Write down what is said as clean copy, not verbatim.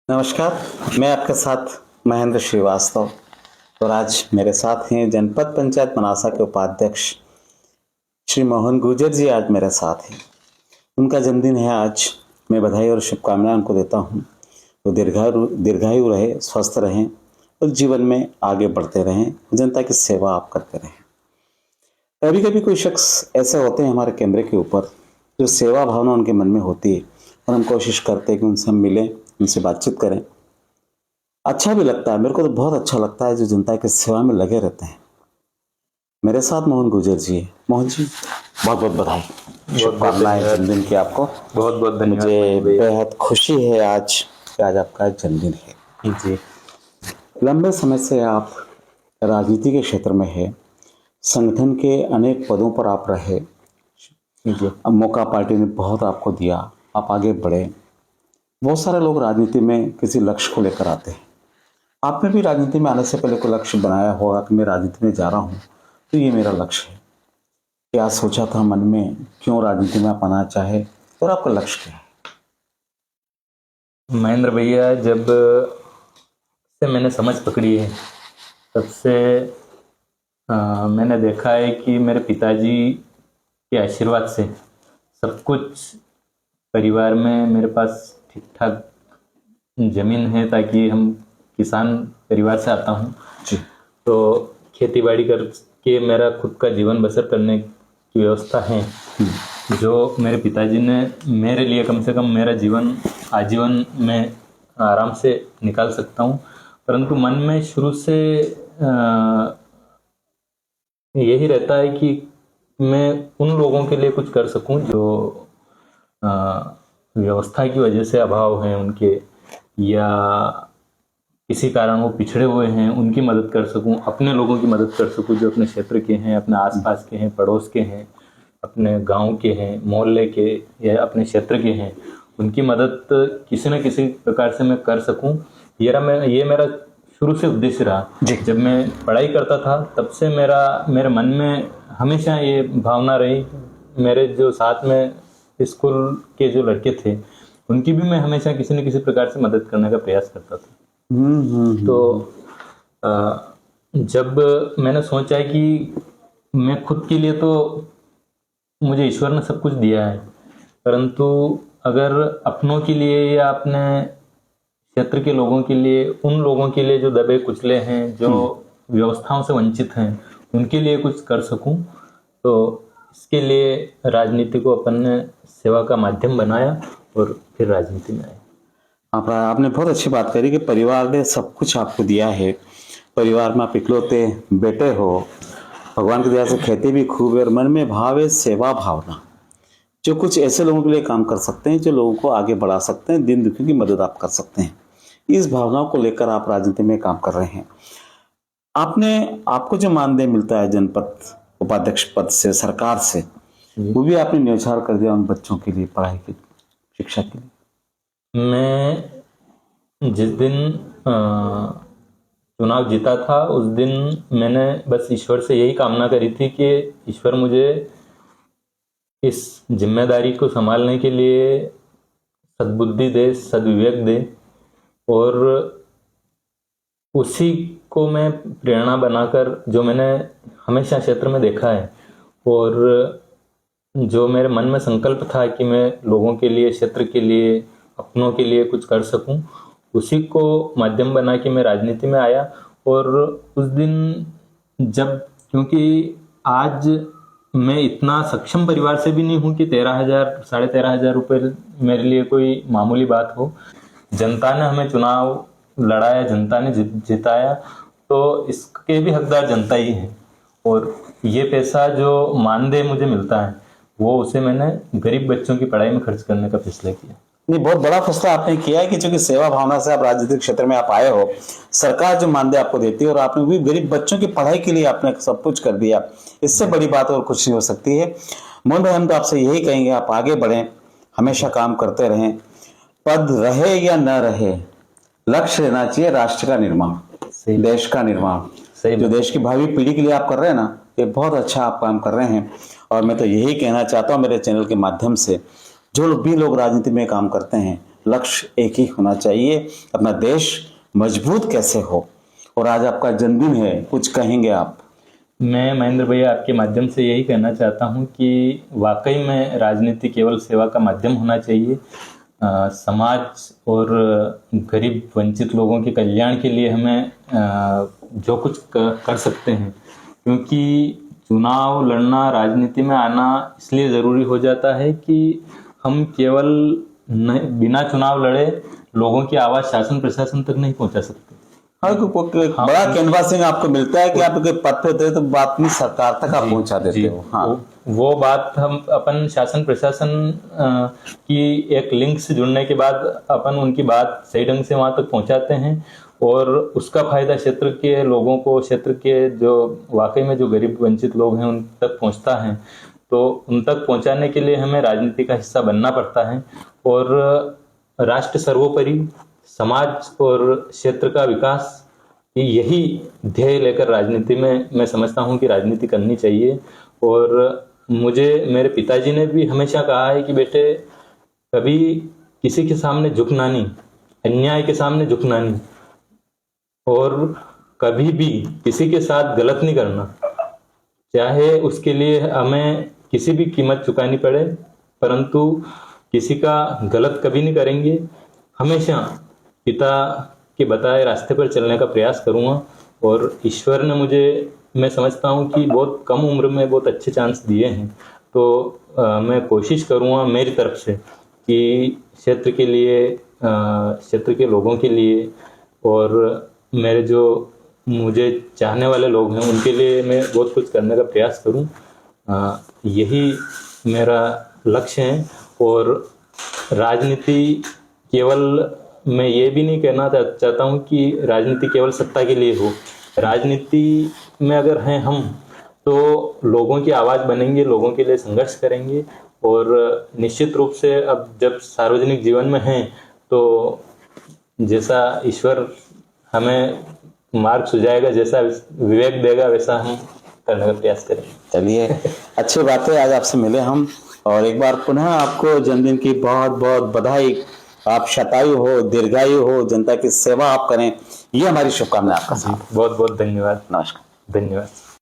नमस्कार। मैं आपके साथ महेंद्र श्रीवास्तव और आज मेरे साथ हैं जनपद पंचायत मनासा के उपाध्यक्ष श्री मोहन गुर्जर जी। आज मेरे साथ हैं, उनका जन्मदिन है आज। मैं बधाई और शुभकामनाएं उनको देता हूं। वो दीर्घायु रहे, स्वस्थ रहें और जीवन में आगे बढ़ते रहें, जनता की सेवा आप करते रहें। कभी कभी कोई शख्स ऐसे होते हैं हमारे कैमरे के ऊपर जो सेवा भावना उनके मन में होती है और हम कोशिश करते हैं कि उनसे हम मिलें, उनसे बातचीत करें। अच्छा भी लगता है, मेरे को तो बहुत अच्छा लगता है जो जनता की सेवा में लगे रहते हैं। मेरे साथ मोहन गुर्जर जी है। मोहन जी, बहुत बहुत बधाई, शुभकामनाएं जन्मदिन की आपको। बहुत बहुत धन्यवाद। मुझे बेहद खुशी है आज कि आज आपका जन्मदिन है जी। लंबे समय से आप राजनीति के क्षेत्र में है, संगठन के अनेक पदों पर आप रहे जी। अब मौका पार्टी ने बहुत आपको दिया, आप आगे बढ़े। बहुत सारे लोग राजनीति में किसी लक्ष्य को लेकर आते हैं। आपने भी राजनीति में आने से पहले कोई लक्ष्य बनाया होगा कि मैं राजनीति में जा रहा हूँ तो ये मेरा लक्ष्य है। क्या सोचा था मन में, क्यों राजनीति में आप आना चाहे और आपका लक्ष्य क्या है? महेंद्र भैया, जब से मैंने समझ पकड़ी है तब से मैंने देखा है कि मेरे पिताजी के आशीर्वाद से सब कुछ परिवार में मेरे पास ठीक ठाक जमीन है, ताकि हम किसान परिवार से आता हूँ जी। तो खेती बाड़ी करके मेरा खुद का जीवन बसर करने की व्यवस्था है, जो मेरे पिताजी ने मेरे लिए कम से कम मेरा जीवन आजीवन में आराम से निकाल सकता हूँ। परंतु मन में शुरू से यही रहता है कि मैं उन लोगों के लिए कुछ कर सकूं जो व्यवस्था की वजह से अभाव हैं उनके, या किसी कारण वो पिछड़े हुए हैं, उनकी मदद कर सकूं, अपने लोगों की मदद कर सकूं जो अपने क्षेत्र के हैं, अपने आसपास के हैं, पड़ोस के हैं, अपने गांव के हैं, मोहल्ले के या अपने क्षेत्र के हैं, उनकी मदद किसी न किसी प्रकार से मैं कर सकूं। ये मेरा शुरू से उद्देश्य रहा। जब मैं पढ़ाई करता था तब से मेरे मन में हमेशा ये भावना रही। मेरे जो साथ में स्कूल के जो लड़के थे उनकी भी मैं हमेशा किसी न किसी प्रकार से मदद करने का प्रयास करता था। तो जब मैंने सोचा कि मैं खुद के लिए तो मुझे ईश्वर ने सब कुछ दिया है, परंतु अगर अपनों के लिए या अपने क्षेत्र के लोगों के लिए, उन लोगों के लिए जो दबे कुचले हैं, जो व्यवस्थाओं से वंचित हैं, उनके लिए कुछ कर सकूं, तो इसके लिए राजनीति को अपन ने सेवा का माध्यम बनाया और फिर राजनीति में आए। आपने बहुत अच्छी बात करी कि परिवार ने सब कुछ आपको दिया है। परिवार में आप इकलौते बेटे हो, भगवान की दया से खेती भी खूब है और मन में भाव है सेवा भावना, जो कुछ ऐसे लोगों के लिए काम कर सकते हैं जो लोगों को आगे बढ़ा सकते हैं, दिन दुखियों की मदद आप कर सकते हैं। इस भावनाओं को लेकर आप राजनीति में काम कर रहे हैं। आपको जो मानदेय मिलता है जनपद उपाध्यक्ष पद से, सरकार से, वो भी आपने न्यौछावर कर दिया उन बच्चों के लिए, पढ़ाई की शिक्षा के लिए। मैं जिस दिन चुनाव जीता था उस दिन मैंने बस ईश्वर से यही कामना करी थी कि ईश्वर मुझे इस जिम्मेदारी को संभालने के लिए सद्बुद्धि दे, सद्विवेक दे, और उसी को मैं प्रेरणा बनाकर, जो मैंने हमेशा क्षेत्र में देखा है और जो मेरे मन में संकल्प था कि मैं लोगों के लिए, क्षेत्र के लिए, अपनों के लिए कुछ कर सकूं, उसी को माध्यम बना के मैं राजनीति में आया। और उस दिन जब, क्योंकि आज मैं इतना सक्षम परिवार से भी नहीं हूं कि 13,000 13,500 रुपये मेरे लिए कोई मामूली बात हो। जनता ने हमें चुनाव लड़ाया, जनता ने जिताया, तो इसके भी हकदार जनता ही है। और ये पैसा जो मानदेय मुझे मिलता है वो उसे मैंने गरीब बच्चों की पढ़ाई में खर्च करने का फैसला किया। नहीं, बहुत बड़ा फैसला आपने किया है कि चूंकि सेवा भावना से आप राजनीतिक क्षेत्र में आप आए हो, सरकार जो मानदेय आपको देती है और आपने भी गरीब बच्चों की पढ़ाई के लिए आपने सब कुछ कर दिया। इससे बड़ी बात और कुछ नहीं हो सकती है। मोहन भाई, हम तो आपसे यही कहेंगे आप आगे बढ़ें, हमेशा काम करते रहें। पद रहे या न रहे, लक्ष्य रहना चाहिए राष्ट्र का निर्माण, देश का निर्माण। जो देश की भावी पीढ़ी के लिए आप कर रहे हैं ना, ये बहुत अच्छा आप काम कर रहे हैं। और मैं तो यही कहना चाहता हूँ मेरे चैनल के माध्यम से, जो भी लोग राजनीति में काम करते हैं, लक्ष्य एक ही होना चाहिए, अपना देश मजबूत कैसे हो। और आज आपका जन्मदिन है, कुछ कहेंगे आप? मैं महेंद्र भैया आपके माध्यम से यही कहना चाहता हूँ कि वाकई में राजनीति केवल सेवा का माध्यम होना चाहिए। समाज और गरीब वंचित लोगों के कल्याण के लिए हमें जो कुछ कर सकते हैं, क्योंकि चुनाव लड़ना, राजनीति में आना इसलिए ज़रूरी हो जाता है कि हम केवल बिना चुनाव लड़े लोगों की आवाज़ शासन प्रशासन तक नहीं पहुंचा सकते। हाँ, एक बड़ा कैनवासिंग आपको मिलता है कि आप कोई पद पे होते हैं तो बात अपनी सरकार तक आप पहुंचा देते हो। हाँ, वो बात हम अपन शासन प्रशासन की एक लिंक से जुड़ने के बाद अपन उनकी बात सही ढंग से वहां तक पहुंचाते हैं और उसका फायदा क्षेत्र के लोगों को, क्षेत्र के जो वाकई में जो गरीब वंचित लोग हैं उन तक पहुंचता है। तो उन तक पहुंचाने के लिए हमें राजनीति का हिस्सा बनना पड़ता है और राष्ट्र सर्वोपरि, समाज और क्षेत्र का विकास, यही ध्येय लेकर राजनीति में मैं समझता हूं कि राजनीति करनी चाहिए। और मुझे मेरे पिताजी ने भी हमेशा कहा है कि बेटे, कभी किसी के सामने झुकना नहीं, अन्याय के सामने झुकना नहीं, और कभी भी किसी के साथ गलत नहीं करना, चाहे उसके लिए हमें किसी भी कीमत चुकानी पड़े, परंतु किसी का गलत कभी नहीं करेंगे। हमेशा पिता के बताए रास्ते पर चलने का प्रयास करूंगा और ईश्वर ने मुझे, मैं समझता हूं कि बहुत कम उम्र में बहुत अच्छे चांस दिए हैं। तो मैं कोशिश करूंगा मेरी तरफ से कि क्षेत्र के लिए, क्षेत्र के लोगों के लिए और मेरे जो मुझे चाहने वाले लोग हैं उनके लिए मैं बहुत कुछ करने का प्रयास करूं। यही मेरा लक्ष्य है। और राजनीति केवल, मैं ये भी नहीं कहना चाहता हूँ कि राजनीति केवल सत्ता के लिए हो। राजनीति में अगर हैं हम तो लोगों की आवाज़ बनेंगे, लोगों के लिए संघर्ष करेंगे और निश्चित रूप से अब जब सार्वजनिक जीवन में हैं तो जैसा ईश्वर हमें मार्ग सुझाएगा, जैसा विवेक देगा, वैसा हम करने का प्रयास करेंगे। चलिए, अच्छी बात है, आज आपसे मिले हम और एक बार पुनः आपको जन्मदिन की बहुत बहुत बधाई। आप शतायु हो, दीर्घायु हो, जनता की सेवा आप करें, ये हमारी शुभकामनाएं आपका साथ। बहुत बहुत धन्यवाद। नमस्कार। धन्यवाद।